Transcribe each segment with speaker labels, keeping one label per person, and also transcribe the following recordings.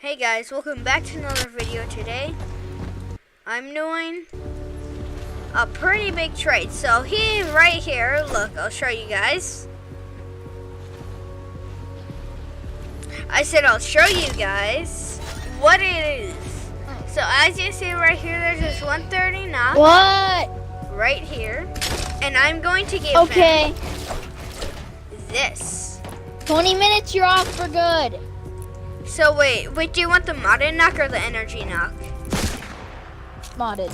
Speaker 1: Hey guys, welcome back to another video today. I'm doing a pretty big trade. So right here, look, I'll show you guys. I said I'll show you guys what it is. So as you see right here, there's this 130 knock.
Speaker 2: What?
Speaker 1: Right here. And I'm going to give
Speaker 2: Okay.
Speaker 1: him this.
Speaker 2: 20 minutes, you're off for good.
Speaker 1: So wait, do you want the modded knock or the energy knock?
Speaker 2: Modded.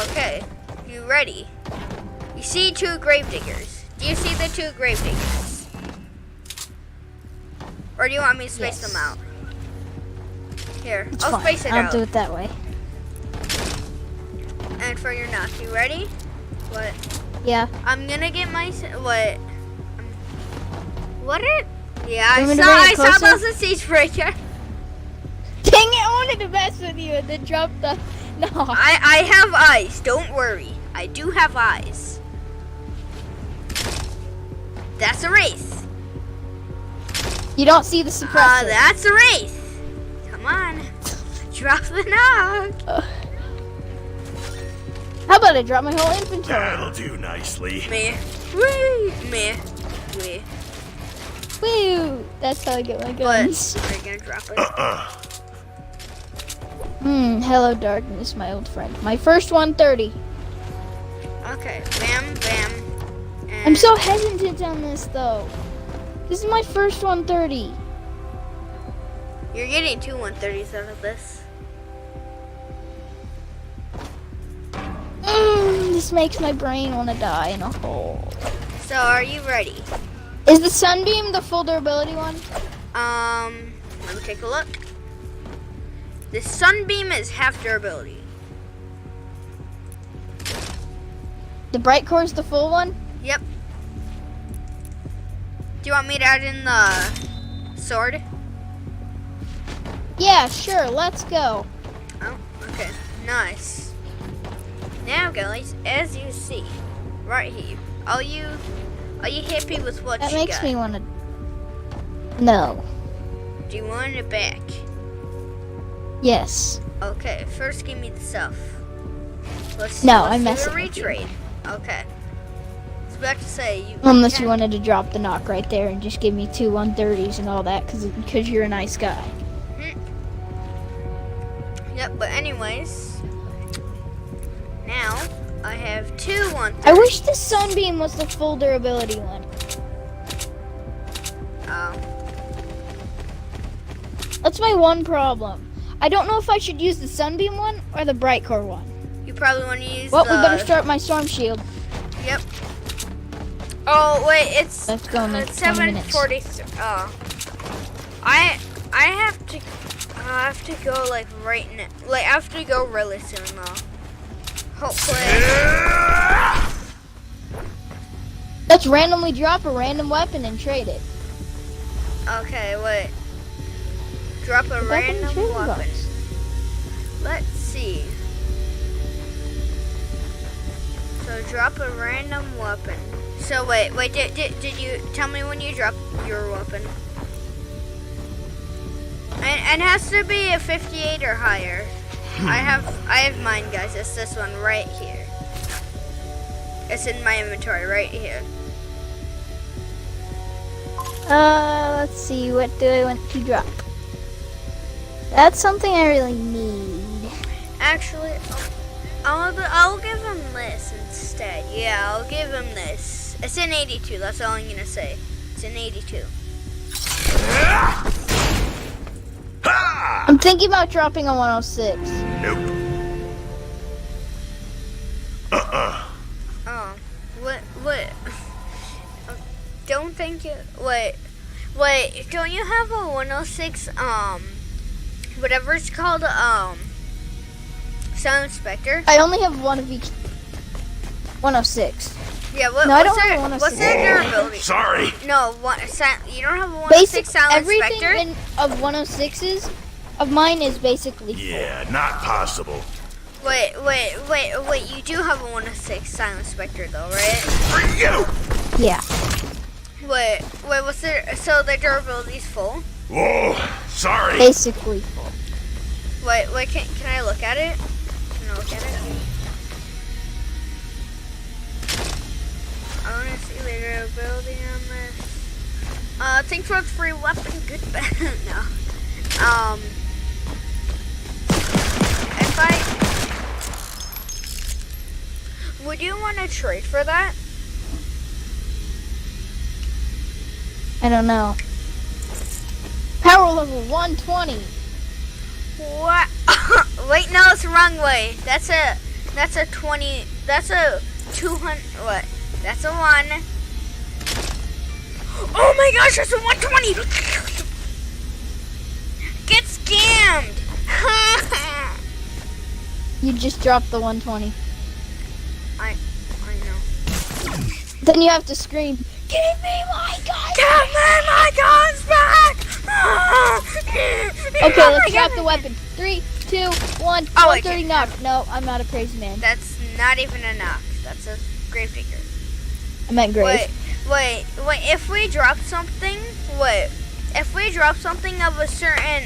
Speaker 1: Okay, you ready? You see two gravediggers. Do you see the two gravediggers? Or do you want me to space
Speaker 2: Yes.
Speaker 1: them out? Here,
Speaker 2: It's
Speaker 1: I'll
Speaker 2: fine.
Speaker 1: space it
Speaker 2: I'll
Speaker 1: out.
Speaker 2: do it that way.
Speaker 1: And for your knock, you ready? What?
Speaker 2: Yeah.
Speaker 1: I'm gonna get my what? What it? Yeah,
Speaker 2: You want me to
Speaker 1: I
Speaker 2: bring it
Speaker 1: saw
Speaker 2: closer?
Speaker 1: those siege breaker.
Speaker 2: Dang it, I wanted to mess with you and then drop the... No.
Speaker 1: I have eyes. Don't worry. I do have eyes. That's a race.
Speaker 2: You don't see the suppressor.
Speaker 1: That's a race. Come on. Drop the knock.
Speaker 2: How about I drop my whole inventory?
Speaker 3: That'll do nicely.
Speaker 1: Meh. Wee. Meh. Wee.
Speaker 2: Woo! That's how I get my guns.
Speaker 1: But are you gonna drop it?
Speaker 2: Hello darkness, my old friend. My first 130.
Speaker 1: Okay. Bam, bam. And
Speaker 2: I'm so hesitant on this though. This is my first 130.
Speaker 1: You're getting two 130s out of this.
Speaker 2: This makes my brain want to die in a hole.
Speaker 1: So are you ready?
Speaker 2: Is the sunbeam the full durability one?
Speaker 1: Let me take a look. The sunbeam is half durability.
Speaker 2: The bright core is the full one?
Speaker 1: Yep. Do you want me to add in the sword?
Speaker 2: Yeah, sure, let's go.
Speaker 1: Oh, okay. Nice. Now guys, as you see, right here, are you happy with what
Speaker 2: That
Speaker 1: you
Speaker 2: makes
Speaker 1: got?
Speaker 2: me want to... No.
Speaker 1: Do you want it back?
Speaker 2: Yes.
Speaker 1: Okay, first give me the stuff. Let's
Speaker 2: No,
Speaker 1: let's
Speaker 2: I'm
Speaker 1: do
Speaker 2: messing
Speaker 1: a
Speaker 2: with you.
Speaker 1: retrade. Okay. I was about to say you.
Speaker 2: Unless you
Speaker 1: can't-
Speaker 2: wanted to drop the knock right there and just give me two 130s and all that because you're a nice guy.
Speaker 1: Yep, but anyways, now I have two 130s.
Speaker 2: I wish the sunbeam was the full durability one.
Speaker 1: Oh.
Speaker 2: That's my one problem. I don't know if I should use the sunbeam one or the bright core one.
Speaker 1: You probably want to use
Speaker 2: Well,
Speaker 1: the.
Speaker 2: we better start my storm shield.
Speaker 1: Yep. Oh wait, it's
Speaker 2: Let's go in like 20 minutes.
Speaker 1: 7:43. Oh. I have to go like right now. Like I have to go really soon though. Hopefully.
Speaker 2: Let's randomly drop a random weapon and trade it.
Speaker 1: Okay, wait. Drop a
Speaker 2: Go back in the
Speaker 1: random
Speaker 2: trading
Speaker 1: weapon.
Speaker 2: box.
Speaker 1: Let's see. So drop a random weapon. So wait, did you tell me when you drop your weapon? And it has to be a 58 or higher. I have mine, guys. It's this one right here. It's in my inventory right here.
Speaker 2: Let's see, what do I want to drop? That's something I really need.
Speaker 1: Actually, I'll give him this instead. Yeah, I'll give him this. It's an 82. That's all I'm gonna say. It's an 82.
Speaker 2: I'm thinking about dropping a 106.
Speaker 3: Nope.
Speaker 1: Oh, what? Don't think it. Wait. Don't you have a 106? Whatever it's called. Sound Inspector.
Speaker 2: I only have one of each. 106.
Speaker 1: Yeah. What?
Speaker 2: No, I
Speaker 1: what's
Speaker 2: don't have
Speaker 1: their,
Speaker 2: a
Speaker 1: what's
Speaker 2: 106.
Speaker 1: their durability?
Speaker 3: Sorry.
Speaker 1: No, you don't have a 106 Sound
Speaker 2: Everything
Speaker 1: Inspector.
Speaker 2: of 106s of mine is basically full.
Speaker 3: Yeah, not possible.
Speaker 1: Wait. You do have a 106 Sound Inspector though, right?
Speaker 3: For you.
Speaker 2: Yeah.
Speaker 1: Wait, what's their, so their durability's full?
Speaker 3: Whoa, sorry.
Speaker 2: Basically full.
Speaker 1: Wait, can I look at it? Can I look at it? I want to see the durability on this. Thanks for the free weapon. Good bet. No. If would you want to trade for that?
Speaker 2: I don't know. Power level 120.
Speaker 1: What? Wait, no, it's the wrong way. That's a 20. That's a 200. What? That's a 1. Oh my gosh, that's a 120. Get scammed.
Speaker 2: You just dropped the 120.
Speaker 1: I know.
Speaker 2: Then you have to scream, "Give me my gun!"
Speaker 1: Give me my guns back.
Speaker 2: Okay, let's drop the weapon. 3, 2, 1.
Speaker 1: Oh, wait,
Speaker 2: 130 knock. No, I'm not a crazy man.
Speaker 1: That's not even a knock. That's a gravedigger.
Speaker 2: I meant grave.
Speaker 1: Wait. If we drop something, if we drop something of a certain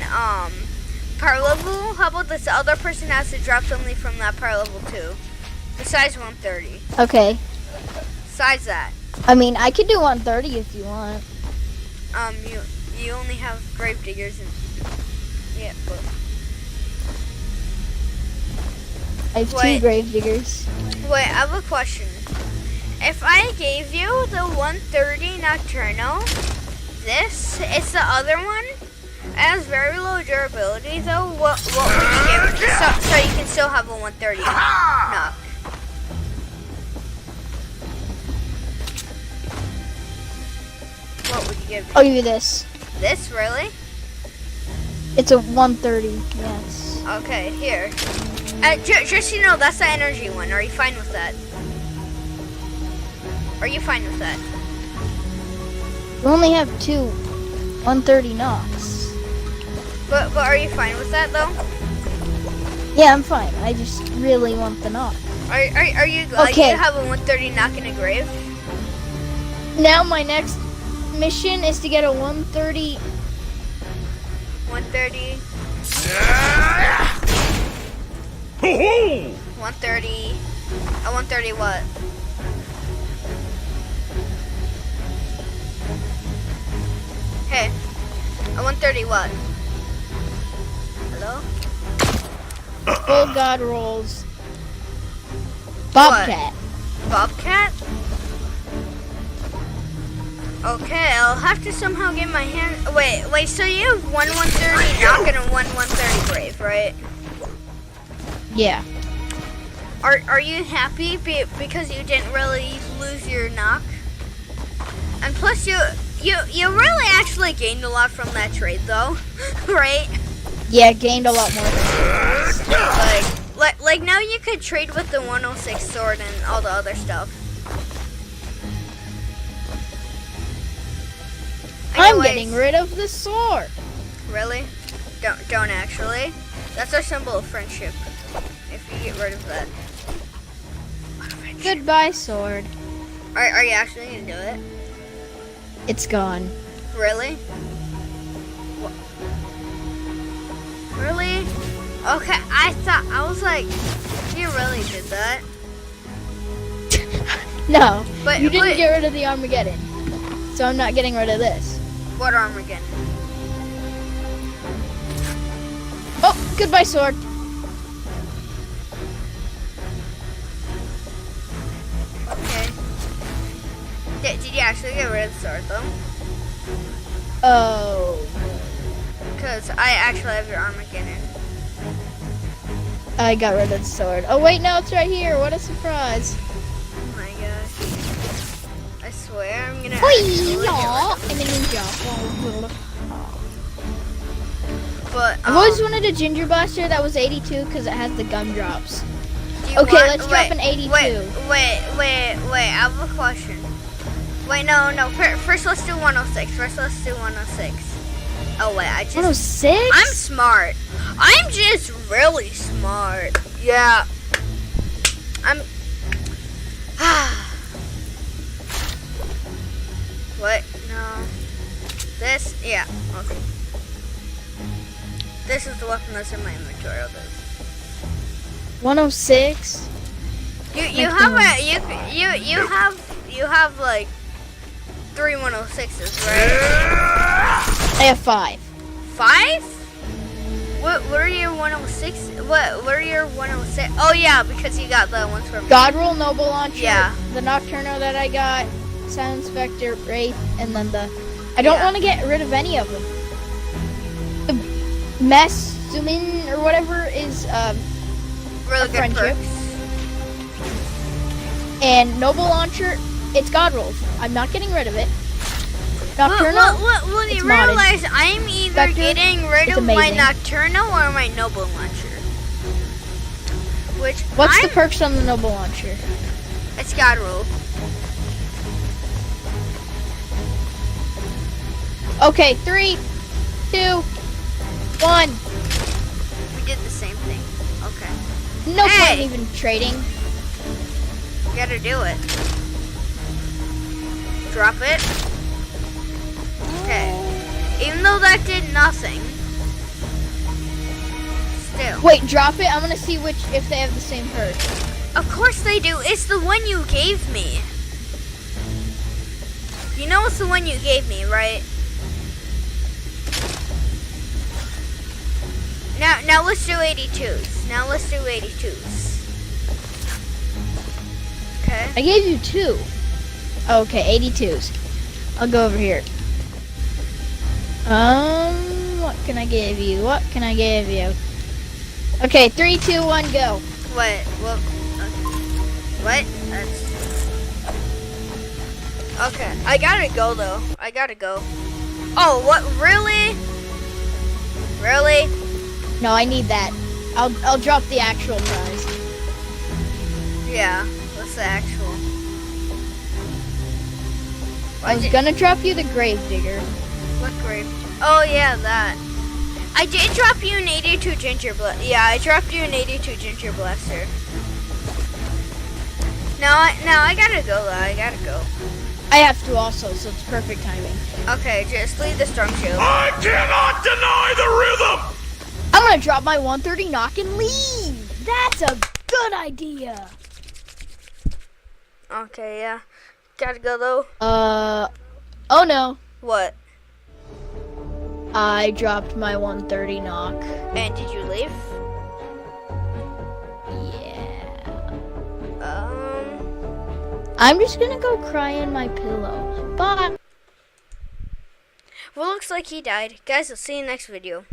Speaker 1: power level, how about this other person has to drop something from that power level too? Besides 130.
Speaker 2: Okay.
Speaker 1: Besides that.
Speaker 2: I mean, I could do 130 if you want.
Speaker 1: You only have gravediggers and yeah, but
Speaker 2: I have 2
Speaker 1: Wait.
Speaker 2: grave diggers.
Speaker 1: wait, I have a question. If I gave you the 130 Nocturno, this is the other one. It has very low durability though. What would you give it? So you can still have a 130 knock. What would you give
Speaker 2: I'll
Speaker 1: me?
Speaker 2: give you this.
Speaker 1: This really?
Speaker 2: It's a 130. Yes.
Speaker 1: Okay, here. Just so you know, that's the energy one. Are you fine with that? Are you fine with that?
Speaker 2: You only have 2 130 knocks.
Speaker 1: But are you fine with that though?
Speaker 2: Yeah, I'm fine. I just really want the knock.
Speaker 1: Are you like
Speaker 2: Okay.
Speaker 1: you have a 130 knock in a grave?
Speaker 2: Now my next mission is to get a 130.
Speaker 1: 130,
Speaker 3: Ho-ho!
Speaker 1: 130. A 130 what? Hey, a 130 what? Hello?
Speaker 2: Full god rolls. Bobcat.
Speaker 1: Bobcat? Okay, I'll have to somehow get my hand. Wait. So you have 130 knock and a 130 grave, right?
Speaker 2: Yeah.
Speaker 1: Are you happy because you didn't really lose your knock? And plus, you really actually gained a lot from that trade, though, right?
Speaker 2: Yeah, gained a lot more.
Speaker 1: Like now you could trade with the 106 sword and all the other stuff.
Speaker 2: I'm
Speaker 1: Anyways,
Speaker 2: getting rid of the sword.
Speaker 1: Really? Don't actually. That's our symbol of friendship. If you get rid of that.
Speaker 2: Goodbye, sword.
Speaker 1: Are you actually gonna do it?
Speaker 2: It's gone.
Speaker 1: Really? Really? Okay, I was like, you really did that.
Speaker 2: No,
Speaker 1: But-
Speaker 2: you didn't
Speaker 1: but-
Speaker 2: get rid of the Armageddon. So I'm not getting rid of this.
Speaker 1: What Armageddon?
Speaker 2: Oh, goodbye, sword.
Speaker 1: Okay. Did you actually get rid of the sword though?
Speaker 2: Oh,
Speaker 1: Because I actually have your Armageddon.
Speaker 2: I got rid of the sword. Oh, wait, no, it's right here. What a surprise.
Speaker 1: Oh my gosh. I swear I'm gonna
Speaker 2: Hoi,
Speaker 1: actually get
Speaker 2: yeah,
Speaker 1: rid of
Speaker 2: I'm a ninja.
Speaker 1: But
Speaker 2: I've always wanted a ginger blaster that was 82 because it has the gumdrops.
Speaker 1: do you
Speaker 2: Okay,
Speaker 1: want-
Speaker 2: let's drop an 82.
Speaker 1: Wait. I have a question. Wait, no. First, let's do 106. Oh wait, I just.
Speaker 2: 106?
Speaker 1: I'm smart. I'm just really smart. Yeah. I'm. What? No. This? Yeah. Okay. This is the weapon that's in my inventory. I'll do it.
Speaker 2: 106.
Speaker 1: You have like 3 106s, right?
Speaker 2: I have 5.
Speaker 1: 5? What are your 106? What are your 106? Oh yeah, because you got the ones from
Speaker 2: God Roll, Noble Launcher.
Speaker 1: Yeah.
Speaker 2: The Nocturno that I got, Silence Vector, Wraith, and then the. I don't
Speaker 1: Yeah.
Speaker 2: want to get rid of any of them. The Masumin or whatever is
Speaker 1: really
Speaker 2: a
Speaker 1: good
Speaker 2: friendship.
Speaker 1: perks.
Speaker 2: And Noble Launcher. It's God Rolls. I'm not getting rid of it. Nocturno.
Speaker 1: Well, you
Speaker 2: it's modded.
Speaker 1: realize I'm either
Speaker 2: Vector,
Speaker 1: getting rid
Speaker 2: it's
Speaker 1: of my
Speaker 2: amazing.
Speaker 1: Nocturno or my Noble Launcher. Which
Speaker 2: What's
Speaker 1: I'm,
Speaker 2: the perks on the Noble Launcher?
Speaker 1: It's God Roll.
Speaker 2: Okay, 3, 2, 1.
Speaker 1: We did the same thing. Okay.
Speaker 2: No point
Speaker 1: Hey!
Speaker 2: in even trading.
Speaker 1: You gotta do it. Drop it. Okay. Even though that did nothing. Still.
Speaker 2: Wait, drop it. I'm gonna see if they have the same perk.
Speaker 1: Of course they do. It's the one you gave me. You know it's the one you gave me, right? Now let's do 82s. Now let's do 82s. Okay.
Speaker 2: I gave you 2. Okay, 82s. I'll go over here. What can I give you? What can I give you? Okay, 3, 2, 1, go.
Speaker 1: What? What? That's... Okay, I gotta go though. I gotta go. Oh, what? Really? Really?
Speaker 2: No, I need that. I'll drop the actual prize.
Speaker 1: Yeah. What's the actual?
Speaker 2: I was gonna drop you the Gravedigger.
Speaker 1: What grave? Oh yeah, that. I did drop you an 82 Ginger Blaster. Yeah, I dropped you an 82 Ginger Blaster. Now I gotta go though. I gotta go.
Speaker 2: I have to also, so it's perfect timing.
Speaker 1: Okay, just leave the Storm Shield.
Speaker 3: I cannot deny the rhythm!
Speaker 2: I'm gonna drop my 130 knock and leave. That's a good idea.
Speaker 1: Okay, yeah. Gotta go though.
Speaker 2: Oh no.
Speaker 1: What?
Speaker 2: I dropped my 130 knock.
Speaker 1: And did you leave?
Speaker 2: Yeah.
Speaker 1: I'm
Speaker 2: just gonna go cry in my pillow. Bye.
Speaker 1: Well, looks like he died. Guys, I'll see you next video.